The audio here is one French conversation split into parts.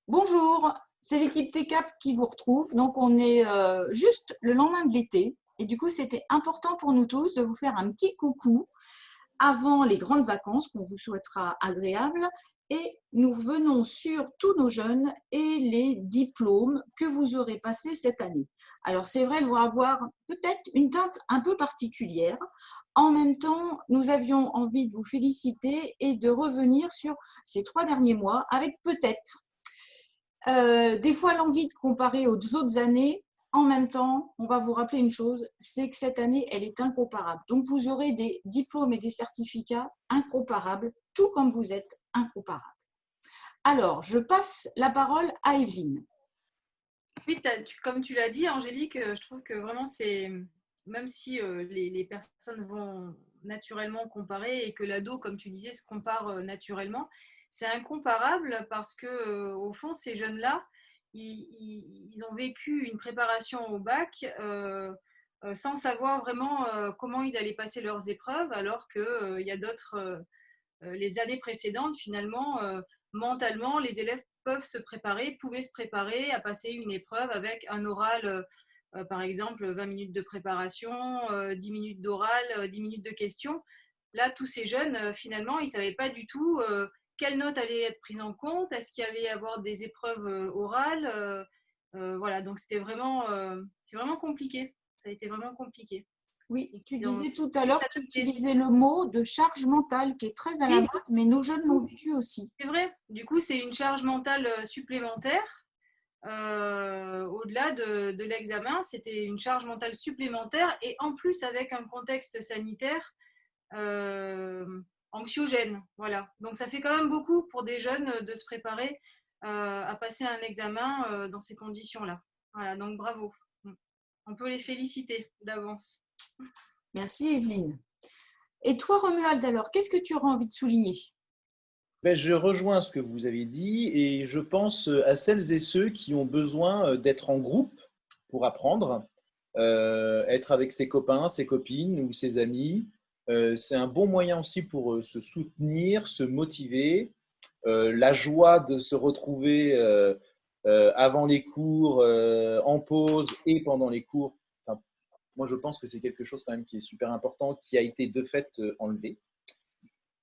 Bonjour, c'est l'équipe TCAP qui vous retrouve. Donc, on est juste le lendemain de l'été. Et du coup, c'était important pour nous tous de vous faire un petit coucou avant les grandes vacances qu'on vous souhaitera agréables. Et nous revenons sur tous nos jeunes et les diplômes que vous aurez passés cette année. Alors, c'est vrai, ils vont avoir peut-être une teinte un peu particulière. En même temps, nous avions envie de vous féliciter et de revenir sur ces 3 derniers mois avec peut-être des fois l'envie de comparer aux autres années. En même temps, on va vous rappeler une chose, c'est que cette année, elle est incomparable. Donc, vous aurez des diplômes et des certificats incomparables, tout comme vous êtes incomparables. Alors, je passe la parole à Evelyne. Oui, comme tu l'as dit, Angélique, je trouve que vraiment c'est, même si les personnes vont naturellement comparer et que l'ado, comme tu disais, se compare naturellement, c'est incomparable parce que au fond, ces jeunes-là, ils ont vécu une préparation au bac sans savoir vraiment comment ils allaient passer leurs épreuves, alors que il y a d'autres, les années précédentes, finalement, mentalement, les élèves pouvaient se préparer à passer une épreuve avec un oral, par exemple 20 minutes de préparation, 10 minutes d'oral, 10 minutes de questions. Là, tous ces jeunes, finalement, ils ne savaient pas du tout quelle note allait être prise en compte, est-ce qu'il allait y avoir des épreuves orales. Voilà, donc c'est vraiment compliqué. Ça a été vraiment compliqué. Oui, tu Ils ont disais tout à dû l'heure, tu s'adapter. utilisais le mot de charge mentale qui est très à la Oui, mode, mais nos jeunes l'ont vécu aussi. c'est vrai. Du coup, c'est une charge mentale supplémentaire. Au-delà de l'examen, c'était une charge mentale supplémentaire et en plus avec un contexte sanitaire euh, anxiogène. Voilà. Donc ça fait quand même beaucoup pour des jeunes de se préparer à passer un examen dans ces conditions-là. Voilà, donc bravo. On peut les féliciter d'avance. Merci Evelyne. Et toi, Romuald, alors, qu'est-ce que tu auras envie de souligner? Ben, je rejoins ce que vous avez dit et je pense à celles et ceux qui ont besoin d'être en groupe pour apprendre, être avec ses copains, ses copines ou ses amis. C'est un bon moyen aussi pour se soutenir, se motiver. La joie de se retrouver avant les cours, en pause et pendant les cours. Enfin, moi, je pense que c'est quelque chose quand même qui est super important, qui a été de fait enlevé.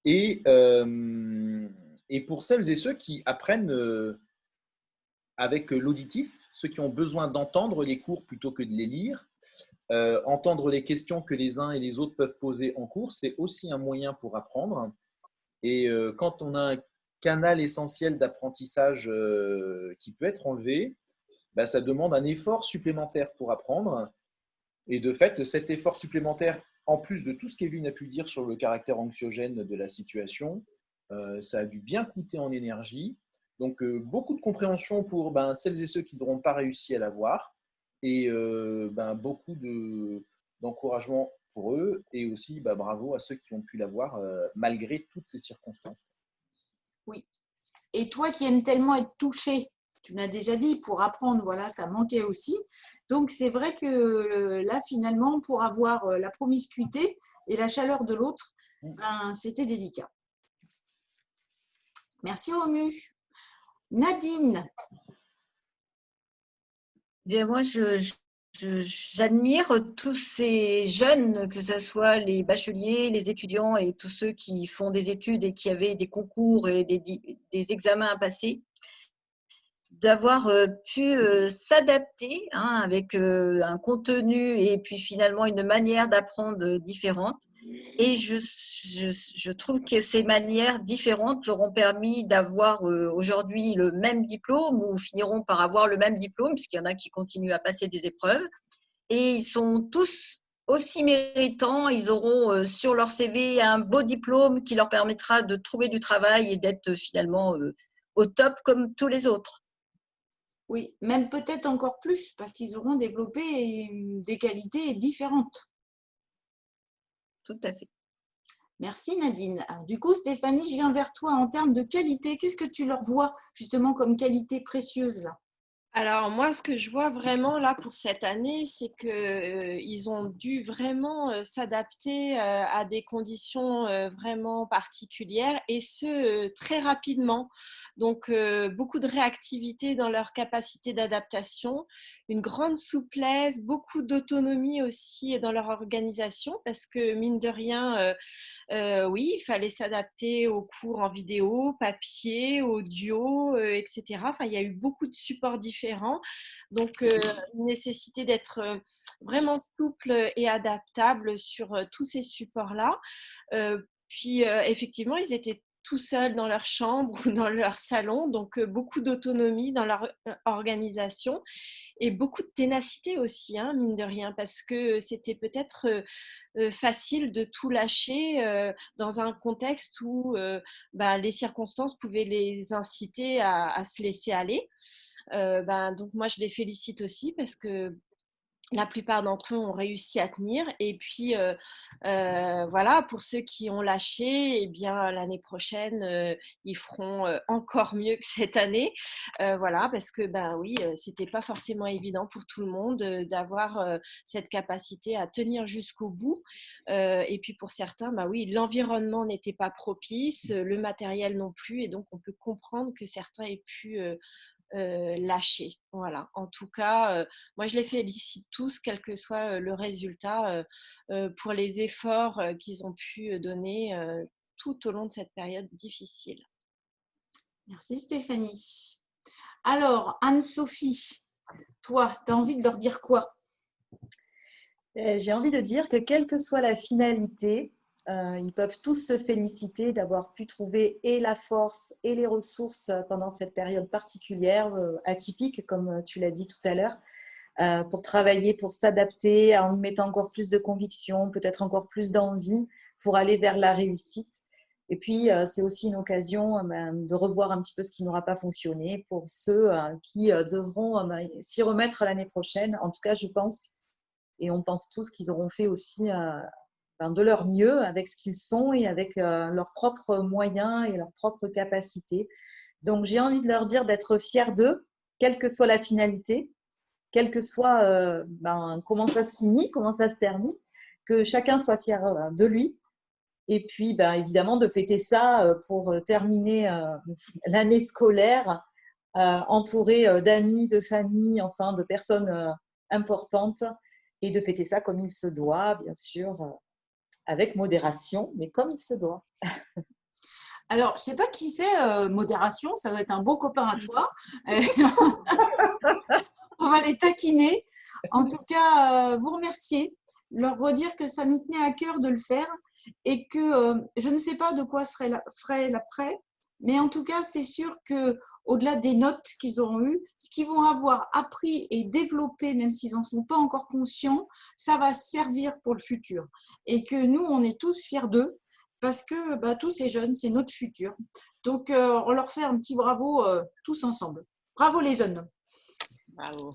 Et, euh, et pour celles et ceux qui apprennent avec l'auditif, ceux qui ont besoin d'entendre les cours plutôt que de les lire, entendre les questions que les uns et les autres peuvent poser en cours, c'est aussi un moyen pour apprendre. Et quand on a un canal essentiel d'apprentissage qui peut être enlevé, bah, ça demande un effort supplémentaire pour apprendre. Et de fait, cet effort supplémentaire, en plus de tout ce qu'Evelyne a pu dire sur le caractère anxiogène de la situation, ça a dû bien coûter en énergie. Donc, beaucoup de compréhension pour celles et ceux qui n'auront pas réussi à l'avoir. Et beaucoup d'encouragement pour eux. Et aussi, bravo à ceux qui ont pu l'avoir malgré toutes ces circonstances. Oui. Et toi qui aimes tellement être touché, tu m'as déjà dit, pour apprendre, voilà, ça manquait aussi. Donc, c'est vrai que là, finalement, pour avoir la promiscuité et la chaleur de l'autre, ben, c'était délicat. Merci, Romu. Nadine. Bien, moi, j'admire tous ces jeunes, que ce soit les bacheliers, les étudiants et tous ceux qui font des études et qui avaient des concours et des examens à passer, d'avoir pu s'adapter avec un contenu et puis finalement une manière d'apprendre différente. Et je trouve que ces manières différentes leur ont permis d'avoir aujourd'hui le même diplôme ou finiront par avoir le même diplôme, puisqu'il y en a qui continuent à passer des épreuves. Et ils sont tous aussi méritants. Ils auront sur leur CV un beau diplôme qui leur permettra de trouver du travail et d'être finalement au top comme tous les autres. Oui, même peut-être encore plus, parce qu'ils auront développé des qualités différentes. Tout à fait. Merci Nadine. Alors, du coup, Stéphanie, je viens vers toi en termes de qualité. Qu'est-ce que tu leur vois justement comme qualité précieuse là? Alors moi, ce que je vois vraiment là pour cette année, c'est que ils ont dû vraiment s'adapter à des conditions vraiment particulières et ce très rapidement. Donc, beaucoup de réactivité dans leur capacité d'adaptation, une grande souplesse, beaucoup d'autonomie aussi dans leur organisation parce que, mine de rien, oui, il fallait s'adapter aux cours en vidéo, papier, audio, etc. Enfin, il y a eu beaucoup de supports différents. Donc, une nécessité d'être vraiment souple et adaptable sur tous ces supports-là. Puis, effectivement, ils étaient tout seuls dans leur chambre ou dans leur salon, donc beaucoup d'autonomie dans leur organisation et beaucoup de ténacité aussi, hein, mine de rien, parce que c'était peut-être facile de tout lâcher dans un contexte où les circonstances pouvaient les inciter à se laisser aller. Donc moi, je les félicite aussi parce que la plupart d'entre eux ont réussi à tenir. Et puis, voilà, pour ceux qui ont lâché, eh bien, l'année prochaine, ils feront encore mieux que cette année. Voilà, parce que, oui, c'était pas forcément évident pour tout le monde d'avoir cette capacité à tenir jusqu'au bout. Et puis, pour certains, oui, l'environnement n'était pas propice, le matériel non plus. Et donc, on peut comprendre que certains aient pu lâcher. Voilà. En tout cas, moi, je les félicite tous, quel que soit le résultat, pour les efforts qu'ils ont pu donner tout au long de cette période difficile. Merci Stéphanie. Alors, Anne-Sophie, toi, tu as envie de leur dire quoi? J'ai envie de dire que quelle que soit la finalité, ils peuvent tous se féliciter d'avoir pu trouver et la force et les ressources pendant cette période particulière, atypique, comme tu l'as dit tout à l'heure, pour travailler, pour s'adapter, en y mettant encore plus de conviction, peut-être encore plus d'envie pour aller vers la réussite. Et puis, c'est aussi une occasion de revoir un petit peu ce qui n'aura pas fonctionné pour ceux qui devront s'y remettre l'année prochaine. En tout cas, je pense, et on pense tous qu'ils auront fait aussi de leur mieux avec ce qu'ils sont et avec leurs propres moyens et leurs propres capacités. Donc, j'ai envie de leur dire d'être fiers d'eux, quelle que soit la finalité, quel que soit comment ça se finit, comment ça se termine, que chacun soit fier de lui. Et puis, évidemment, de fêter ça pour terminer l'année scolaire, entouré d'amis, de famille, enfin, de personnes importantes, et de fêter ça comme il se doit, bien sûr, avec modération, mais comme il se doit. Alors, je ne sais pas qui c'est, modération, ça doit être un bon copain à toi. On va les taquiner. En tout cas, vous remercier, leur redire que ça nous tenait à cœur de le faire et que je ne sais pas de quoi ferait l'après, mais en tout cas, c'est sûr qu'au-delà des notes qu'ils auront eues, ce qu'ils vont avoir appris et développé, même s'ils n'en sont pas encore conscients, ça va servir pour le futur. Et que nous, on est tous fiers d'eux parce que tous ces jeunes, c'est notre futur. Donc, on leur fait un petit bravo tous ensemble. Bravo les jeunes. Bravo.